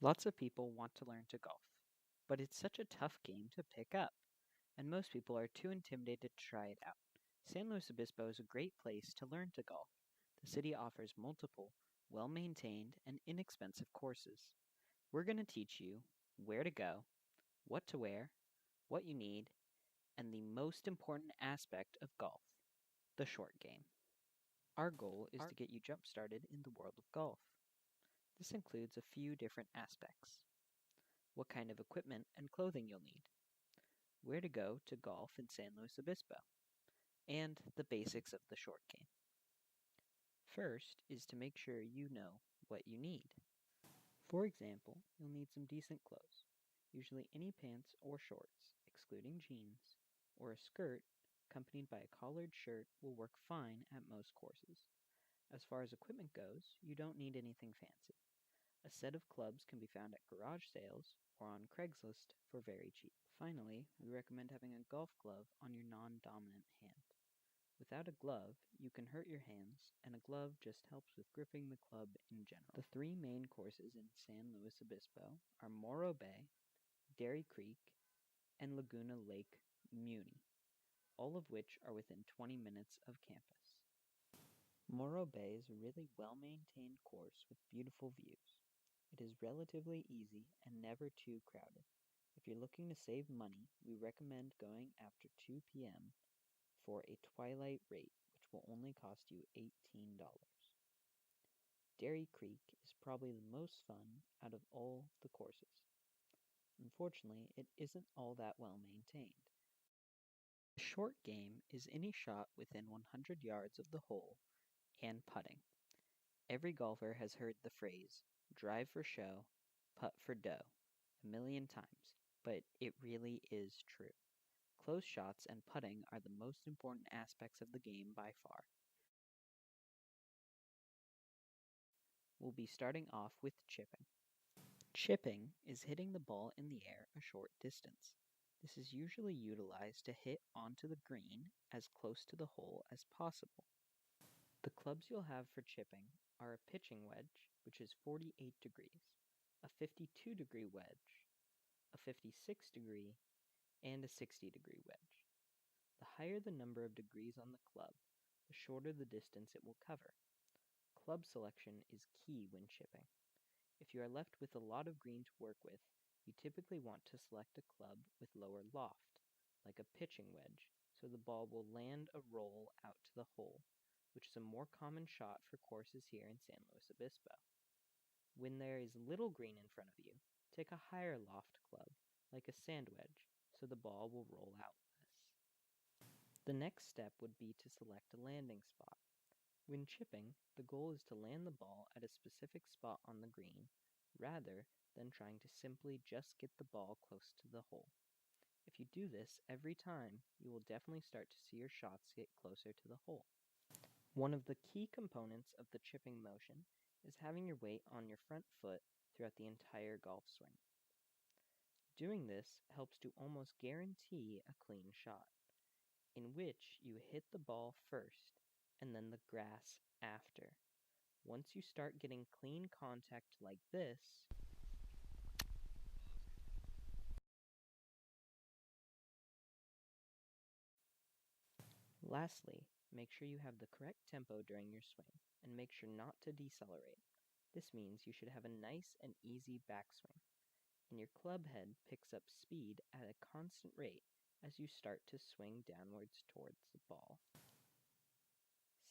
Lots of people want to learn to golf, but it's such a tough game to pick up, and most people are too intimidated to try it out. San Luis Obispo is a great place to learn to golf. The city offers multiple, well maintained, and inexpensive courses. We're going to teach you where to go, what to wear, what you need, and the most important aspect of golf, the short game. Our goal is to get you jump started in the world of golf. This includes a few different aspects: what kind of equipment and clothing you'll need, where to go to golf in San Luis Obispo, and the basics of the short game. First is to make sure you know what you need. For example, you'll need some decent clothes, usually any pants or shorts, excluding jeans, or a skirt accompanied by a collared shirt will work fine at most courses. As far as equipment goes, you don't need anything fancy. A set of clubs can be found at garage sales or on Craigslist for very cheap. Finally, we recommend having a golf glove on your non-dominant hand. Without a glove, you can hurt your hands, and a glove just helps with gripping the club in general. The three main courses in San Luis Obispo are Morro Bay, Dairy Creek, and Laguna Lake Muni, all of which are within 20 minutes of campus. Morro Bay is a really well-maintained course with beautiful views. It is relatively easy and never too crowded. If you're looking to save money, we recommend going after 2 p.m. for a twilight rate, which will only cost you $18. Dairy Creek is probably the most fun out of all the courses. Unfortunately, it isn't all that well maintained. The short game is any shot within 100 yards of the hole and putting. Every golfer has heard the phrase, drive for show, putt for dough, a million times, but it really is true. Close shots and putting are the most important aspects of the game by far. We'll be starting off with chipping. Chipping is hitting the ball in the air a short distance. This is usually utilized to hit onto the green as close to the hole as possible. The clubs you'll have for chipping are a pitching wedge, which is 48 degrees, a 52-degree wedge, a 56-degree, and a 60-degree wedge. The higher the number of degrees on the club, the shorter the distance it will cover. Club selection is key when chipping. If you are left with a lot of green to work with, you typically want to select a club with lower loft, like a pitching wedge, so the ball will land a roll out to the hole, which is a more common shot for courses here in San Luis Obispo. When there is little green in front of you, take a higher loft club, like a sand wedge, so the ball will roll out less. The next step would be to select a landing spot. When chipping, the goal is to land the ball at a specific spot on the green, rather than trying to simply just get the ball close to the hole. If you do this every time, you will definitely start to see your shots get closer to the hole. One of the key components of the chipping motion is having your weight on your front foot throughout the entire golf swing. Doing this helps to almost guarantee a clean shot, in which you hit the ball first and then the grass after. Once you start getting clean contact like this, lastly, make sure you have the correct tempo during your swing, and make sure not to decelerate. This means you should have a nice and easy backswing, and your club head picks up speed at a constant rate as you start to swing downwards towards the ball.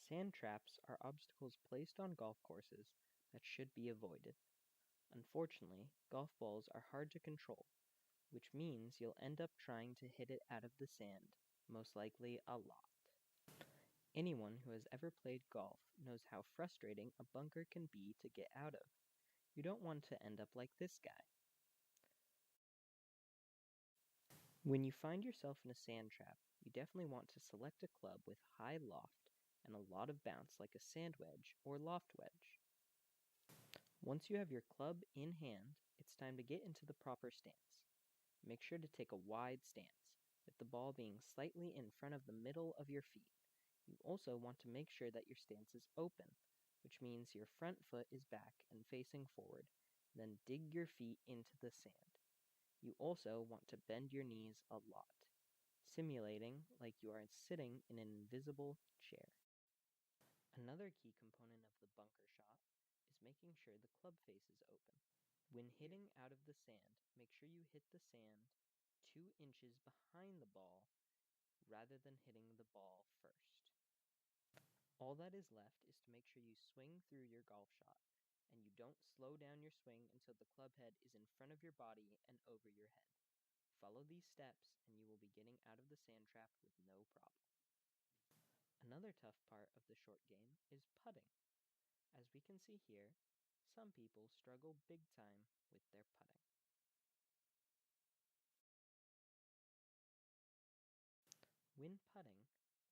Sand traps are obstacles placed on golf courses that should be avoided. Unfortunately, golf balls are hard to control, which means you'll end up trying to hit it out of the sand, most likely a lot. Anyone who has ever played golf knows how frustrating a bunker can be to get out of. You don't want to end up like this guy. When you find yourself in a sand trap, you definitely want to select a club with high loft and a lot of bounce like a sand wedge or loft wedge. Once you have your club in hand, it's time to get into the proper stance. Make sure to take a wide stance, with the ball being slightly in front of the middle of your feet. You also want to make sure that your stance is open, which means your front foot is back and facing forward, Then dig your feet into the sand. You also want to bend your knees a lot, simulating like you are sitting in an invisible chair. Another key component of the bunker shot is making sure the club face is open. When hitting out of the sand, make sure you hit the sand 2 inches behind the ball rather than hitting the ball first. All that is left is to make sure you swing through your golf shot, and you don't slow down your swing until the club head is in front of your body and over your head. Follow these steps and you will be getting out of the sand trap with no problem. Another tough part of the short game is putting. As we can see here, some people struggle big time with their putting. When putting,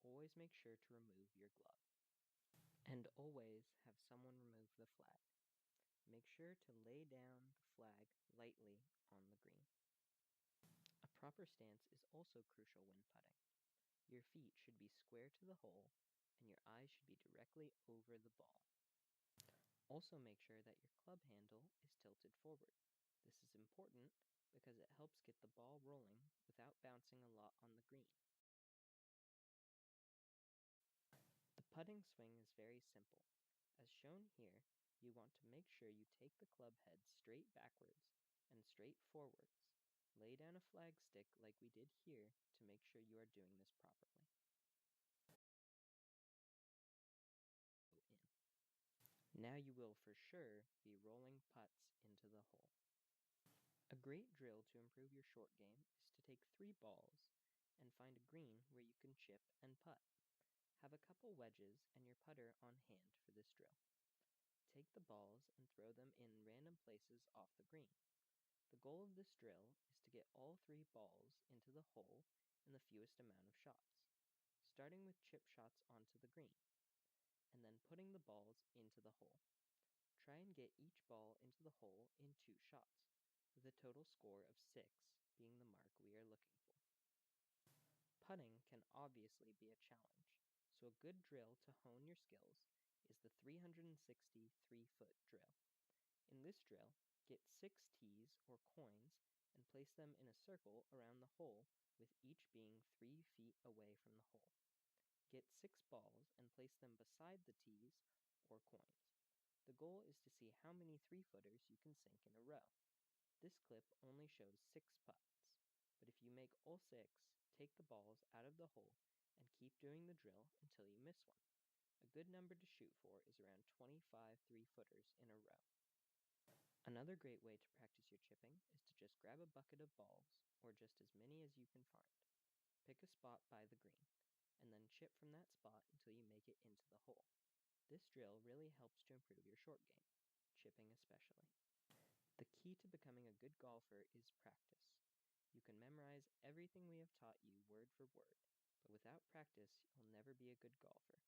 always make sure to remove your glove. And always have someone remove the flag. Make sure to lay down the flag lightly on the green. A proper stance is also crucial when putting. Your feet should be square to the hole, and your eyes should be directly over the ball. Also make sure that your club handle is tilted forward. This is important because it helps get the ball rolling without bouncing a lot on the green. The putting swing is very simple. As shown here, you want to make sure you take the club head straight backwards and straight forwards. Lay down a flag stick like we did here to make sure you are doing this properly. In. Now you will for sure be rolling putts into the hole. A great drill to improve your short game is to take 3 balls and find a green where you can chip and putt. Have a couple wedges and your putter on hand for this drill. Take the balls and throw them in random places off the green. The goal of this drill is to get all 3 balls into the hole in the fewest amount of shots, starting with chip shots onto the green, and then putting the balls into the hole. Try and get each ball into the hole in 2 shots, with a total score of 6 being the mark we are looking for. Putting can obviously be a challenge, so a good drill to hone your skills is the 360 3-foot drill. In this drill, get 6 tees or coins and place them in a circle around the hole with each being 3 feet away from the hole. Get 6 balls and place them beside the tees or coins. The goal is to see how many 3-footers you can sink in a row. This clip only shows 6 putts, but if you make all 6, take the balls out of the hole and keep doing the drill until you miss one. A good number to shoot for is around 25 3-footers in a row. Another great way to practice your chipping is to just grab a bucket of balls, or just as many as you can find. Pick a spot by the green, and then chip from that spot until you make it into the hole. This drill really helps to improve your short game, chipping especially. The key to becoming a good golfer is practice. You can memorize everything we have taught you word for word, but without practice, you'll never be a good golfer.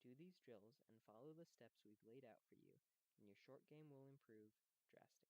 Do these drills and follow the steps we've laid out for you, and your short game will improve drastically.